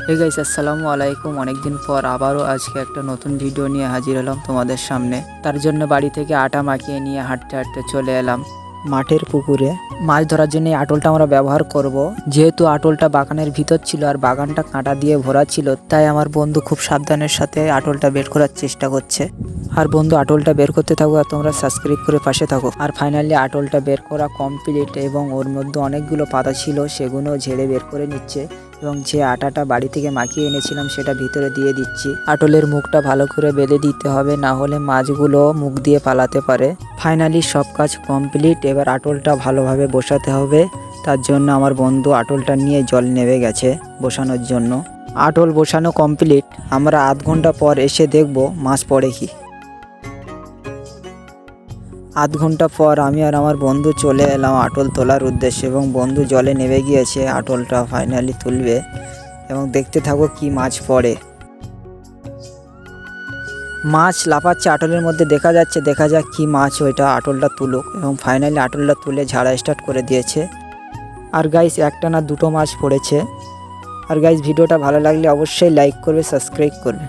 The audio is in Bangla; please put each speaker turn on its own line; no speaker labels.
হে গাইস, আসসালামু আলাইকুম। অনেকদিন পর আবারও আজকে একটা নতুন ভিডিও নিয়ে হাজির হলাম তোমাদের সামনে। তার জন্য বাড়ি থেকে আটা মাখিয়ে নিয়ে হাঁটতে হাঁটতে চলে এলাম মাঠের পুকুরে। মাছ ধরার জন্য এই আটলটা আমরা ব্যবহার করব। যেহেতু আটলটা বাগানের ভিতর ছিল আর বাগানটা কাঁটা দিয়ে ভরা ছিল, তাই আমার বন্ধু খুব সাবধানের সাথে আটলটা বের করার চেষ্টা করছে। আর বন্ধু, আটলটা বের করতে থাকো আর তোমরা সাবস্ক্রাইব করে পাশে থাকো। আর ফাইনালি আটলটা বের করা কমপ্লিট এবং ওর মধ্যে অনেকগুলো পাতা ছিল, সেগুলো ঝেড়ে বের করে নিচ্ছে এবং যে আটাটা বাড়ি থেকে মাখিয়ে এনেছিলাম সেটা ভিতরে দিয়ে দিচ্ছি। আটলের মুখটা ভালো করে বেঁধে দিতে হবে, না হলে মাছগুলো মুখ দিয়ে পালাতে পারে। ফাইনালি সব কাজ কমপ্লিট। এবার আটলটা ভালোভাবে বসাতে হবে। তার জন্য আমার বন্ধু আটলটা নিয়ে জল নেমে গেছে বসানোর জন্য। আটল বসানো কমপ্লিট। আমরা আধ ঘন্টা পর এসে দেখব মাছ পড়ে কি। আধ ঘন্টা পর আমি আর আমার বন্ধু চলে এলাম আটল তোলার উদ্দেশ্যে এবং বন্ধু জলে নেমে গিয়েছে। আটলটা ফাইনালি তুলবে এবং দেখতে থাকো কি মাছ পড়ে। মাছ লাফাচ্ছে আটলের মধ্যে, দেখা যাচ্ছে। দেখা যাক কি মাছ ওইটা। আটলটা তুলুক এবং ফাইনালি আটলটা তুলে ঝাড়া স্টার্ট করে দিয়েছে। আর গাইস, একটা না দুটো মাছ পড়েছে। আর গাইস, ভিডিওটা ভালো লাগলে অবশ্যই লাইক করবে, সাবস্ক্রাইব করবে।